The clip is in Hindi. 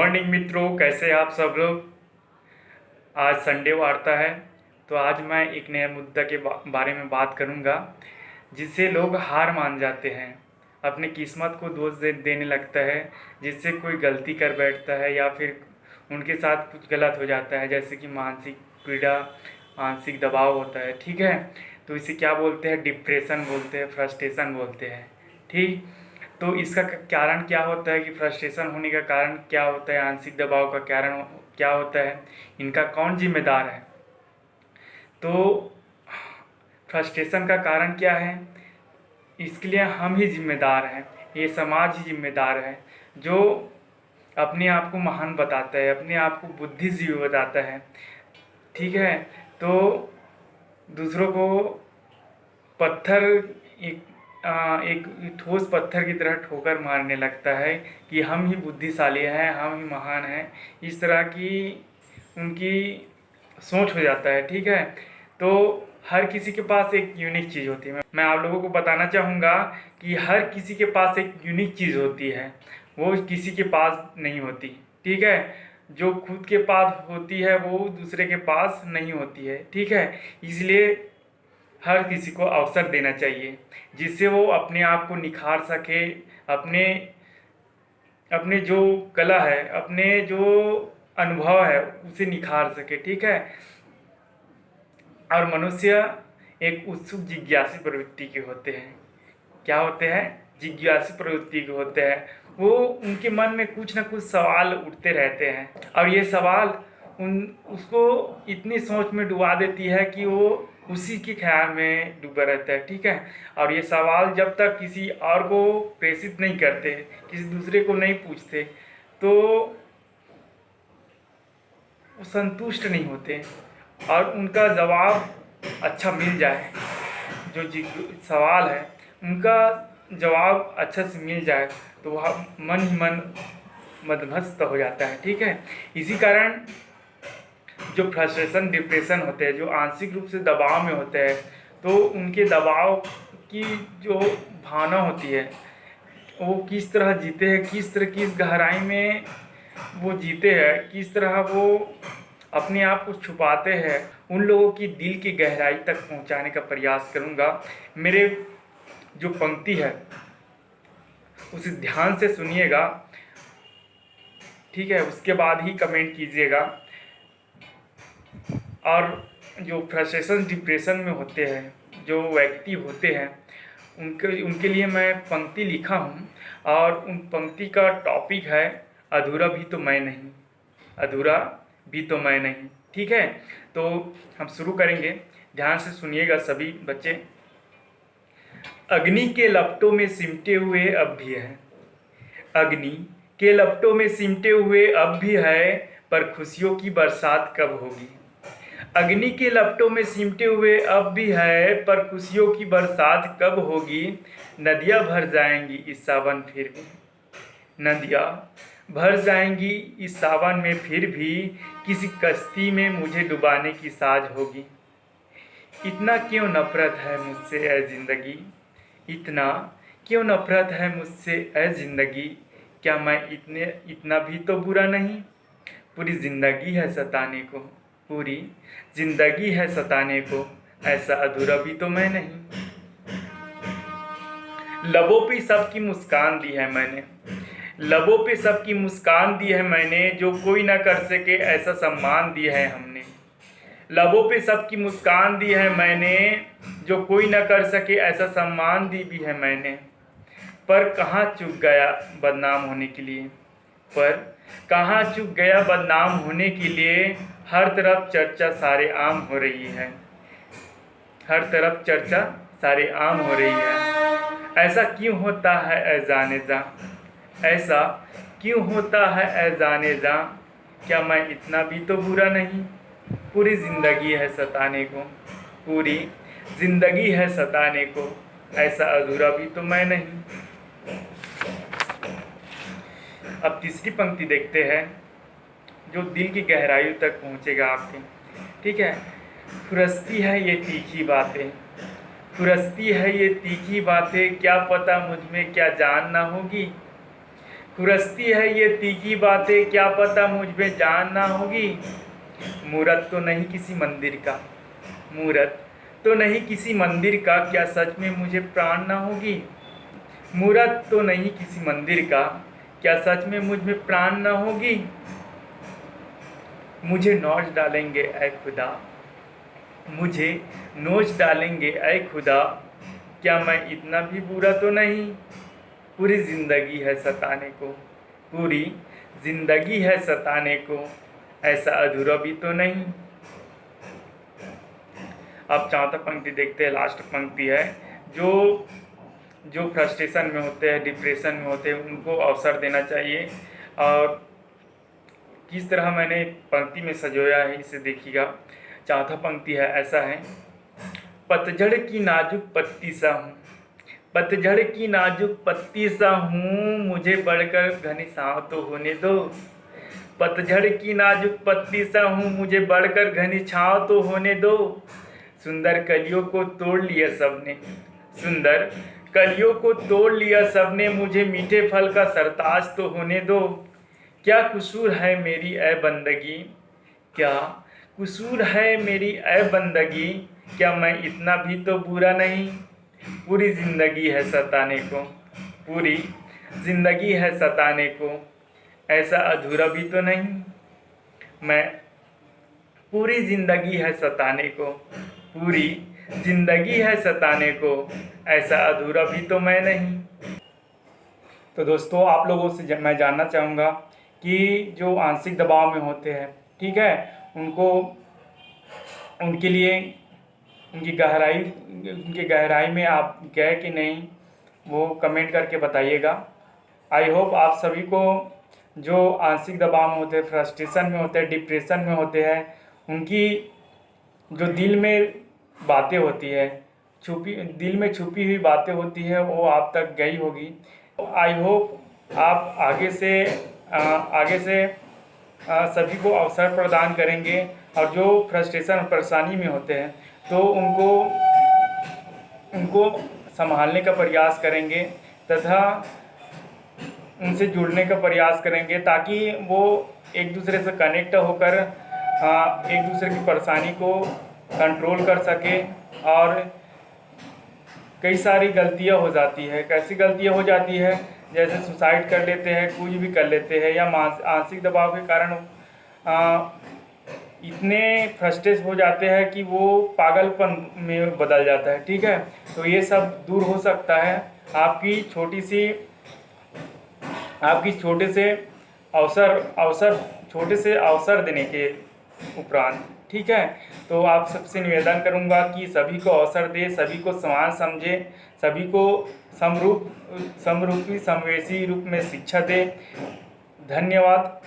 मॉर्निंग मित्रों, कैसे आप सब लोग। आज संडे वार्ता है, तो आज मैं एक नए मुद्दा के बारे में बात करूंगा, जिससे लोग हार मान जाते हैं, अपनी किस्मत को दोष देने लगता है, जिससे कोई गलती कर बैठता है या फिर उनके साथ कुछ गलत हो जाता है, जैसे कि मानसिक पीड़ा, मानसिक दबाव होता है। ठीक है, तो इसे क्या बोलते हैं? डिप्रेशन बोलते हैं, फ्रस्ट्रेशन बोलते हैं। ठीक, तो इसका कारण क्या होता है कि फ्रस्ट्रेशन होने का कारण क्या होता है, आंशिक दबाव का कारण क्या होता है, इनका कौन जिम्मेदार है? तो फ्रस्ट्रेशन का कारण क्या है, इसके लिए हम ही जिम्मेदार हैं, ये समाज ही जिम्मेदार है, जो अपने आप को महान बताता है, अपने आप को बुद्धिजीवी बताता है। ठीक है, तो दूसरों को पत्थर एक ठोस पत्थर की तरह ठोकर मारने लगता है कि हम ही बुद्धिशाली हैं, हम ही महान हैं, इस तरह की उनकी सोच हो जाता है। ठीक है, तो हर किसी के पास एक यूनिक चीज़ होती है। मैं आप लोगों को बताना चाहूँगा कि हर किसी के पास एक यूनिक चीज़ होती है, वो किसी के पास नहीं होती। ठीक है, जो खुद के पास होती है वो दूसरे के पास नहीं होती है। ठीक है, इसलिए हर किसी को अवसर देना चाहिए, जिससे वो अपने आप को निखार सके, अपने अपने जो कला है, अपने जो अनुभव है, उसे निखार सके। ठीक है, और मनुष्य एक उत्सुक जिज्ञासी प्रवृत्ति के होते हैं। क्या होते हैं? जिज्ञासी प्रवृत्ति के होते हैं। वो उनके मन में कुछ ना कुछ सवाल उठते रहते हैं, और ये सवाल उसको इतनी सोच में डुबा देती है कि वो उसी के ख्याल में डूबा रहता है। ठीक है, और ये सवाल जब तक किसी और को प्रेषित नहीं करते, किसी दूसरे को नहीं पूछते, तो वो संतुष्ट नहीं होते, और उनका जवाब अच्छा मिल जाए, जो सवाल है उनका जवाब अच्छा से मिल जाए, तो वह मन ही मन मदमस्त हो जाता है। ठीक है, इसी कारण जो फ्रस्ट्रेशन, डिप्रेशन होते हैं, जो आंशिक रूप से दबाव में होते हैं, तो उनके दबाव की जो भावना होती है, वो किस तरह जीते हैं, किस तरह की गहराई में वो जीते हैं, किस तरह वो अपने आप को छुपाते हैं, उन लोगों की दिल की गहराई तक पहुंचाने का प्रयास करूंगा। मेरे जो पंक्ति है उसे ध्यान से सुनिएगा। ठीक है, उसके बाद ही कमेंट कीजिएगा। और जो फ्रस्ट्रेशन, डिप्रेशन में होते हैं, जो व्यक्ति होते हैं, उनके लिए मैं पंक्ति लिखा हूँ, और उन पंक्ति का टॉपिक है अधूरा भी तो मैं नहीं, अधूरा भी तो मैं नहीं। ठीक है, तो हम शुरू करेंगे, ध्यान से सुनिएगा सभी बच्चे। अग्नि के लपटों में सिमटे हुए अब भी है, अग्नि के लपटों में सिमटे हुए अब भी है, पर खुशियों की बरसात कब होगी। अग्नि के लपटों में सिमटे हुए अब भी है, पर खुशियों की बरसात कब होगी। नदियाँ भर जाएंगी इस सावन फिर भी, नदियाँ भर जाएंगी इस सावन में फिर भी, किसी कश्ती में मुझे डुबाने की साज होगी। इतना क्यों नफरत है मुझसे ऐ जिंदगी, इतना क्यों नफरत है मुझसे ऐ जिंदगी, क्या मैं इतना भी तो बुरा नहीं। पूरी जिंदगी है सताने को, पूरी जिंदगी है सताने को, ऐसा अधूरा भी तो मैं नहीं। लबों पे सबकी मुस्कान दी है मैंने, लबों पे सबकी मुस्कान दी है मैंने, जो कोई ना कर सके ऐसा सम्मान दिया है हमने। लबों पे सबकी मुस्कान दी है मैंने, जो कोई ना कर सके ऐसा सम्मान दी भी है मैंने। पर कहाँ चूक गया बदनाम होने के लिए, पर कहाँ चूक गया बदनाम होने के लिए, हर तरफ चर्चा सारे आम हो रही है, हर तरफ चर्चा सारे आम हो रही है। ऐसा क्यों होता है ऐ जाने जा, ऐसा क्यों होता है ऐ जाने जा, क्या मैं इतना भी तो बुरा नहीं। पूरी ज़िंदगी है सताने को, पूरी ज़िंदगी है सताने को, ऐसा अधूरा भी तो मैं नहीं। अब तीसरी पंक्ति देखते हैं, जो दिल की गहराई तक पहुंचेगा आपके। ठीक है, फुरसती है ये तीखी बातें, फुरसती है ये तीखी बातें, क्या पता मुझ में क्या जान ना होगी। खुरसती है ये तीखी बातें, क्या पता मुझ में जान ना होगी। मूरत तो नहीं किसी मंदिर का, मूरत तो नहीं किसी मंदिर का, क्या सच में मुझे प्राण ना होगी। मूरत तो नहीं किसी मंदिर का, क्या सच में मुझ में प्राण ना होगी। मुझे नोच डालेंगे ऐ खुदा, मुझे नोच डालेंगे ऐ खुदा, क्या मैं इतना भी बुरा तो नहीं। पूरी ज़िंदगी है सताने को, पूरी ज़िंदगी है सताने को, ऐसा अधूरा भी तो नहीं। अब चौथा पंक्ति देखते हैं, लास्ट पंक्ति है। जो फ्रस्ट्रेशन में होते हैं, डिप्रेशन में होते हैं, उनको अवसर देना चाहिए। और किस तरह मैंने पंक्ति में सजोया है इसे देखिएगा। चौथा पंक्ति है, ऐसा है। पतझड़ की नाजुक पत्ती सा हूँ, पतझड़ की नाजुक पत्ती सा हूँ, मुझे बढ़कर घनी छाँव तो होने दो। पतझड़ की नाजुक पत्ती सा हूँ, मुझे बढ़कर घनी छाँव तो होने दो। सुंदर कलियों को तोड़ लिया सबने, सुंदर कलियों को तोड़ लिया सबने, मुझे मीठे फल का सरताज तो होने दो। क्या कसूर है मेरी ए बंदगी, क्या कसूर है मेरी ए बंदगी, क्या मैं इतना भी तो बुरा नहीं। पूरी ज़िंदगी है सताने को, पूरी ज़िंदगी है सताने को, ऐसा अधूरा भी तो नहीं। मैं पूरी ज़िंदगी है सताने को, पूरी ज़िंदगी है सताने को, ऐसा अधूरा भी तो मैं नहीं। तो दोस्तों, आप लोगों से मैं जानना चाहूँगा कि जो आंशिक दबाव में होते हैं, ठीक है, उनके लिए उनकी गहराई में आप गए कि नहीं, वो कमेंट करके बताइएगा। आई होप आप सभी को जो आंशिक दबाव में होते हैं, फ्रस्ट्रेशन में होते हैं, डिप्रेशन में होते हैं, उनकी जो दिल में बातें होती है, दिल में छुपी हुई बातें होती है, वो आप तक गई होगी। आई होप आप आगे से सभी को अवसर प्रदान करेंगे, और जो फ्रस्ट्रेशन और परेशानी में होते हैं तो उनको संभालने का प्रयास करेंगे तथा उनसे जुड़ने का प्रयास करेंगे, ताकि वो एक दूसरे से कनेक्ट होकर एक दूसरे की परेशानी को कंट्रोल कर सके। और कई सारी गलतियां हो जाती है, कैसी गलतियां हो जाती है, जैसे सुसाइड कर लेते हैं, कुछ भी कर लेते हैं, या आंशिक दबाव के कारण इतने फ्रस्ट्रेट हो जाते हैं कि वो पागलपन में बदल जाता है। ठीक है, तो ये सब दूर हो सकता है आपकी छोटे से अवसर देने के उपरांत। ठीक है, तो आप सबसे निवेदन करूंगा कि सभी को अवसर दे, सभी को समान समझे, सभी को समरूपी समवेशी रूप में शिक्षा दे। धन्यवाद।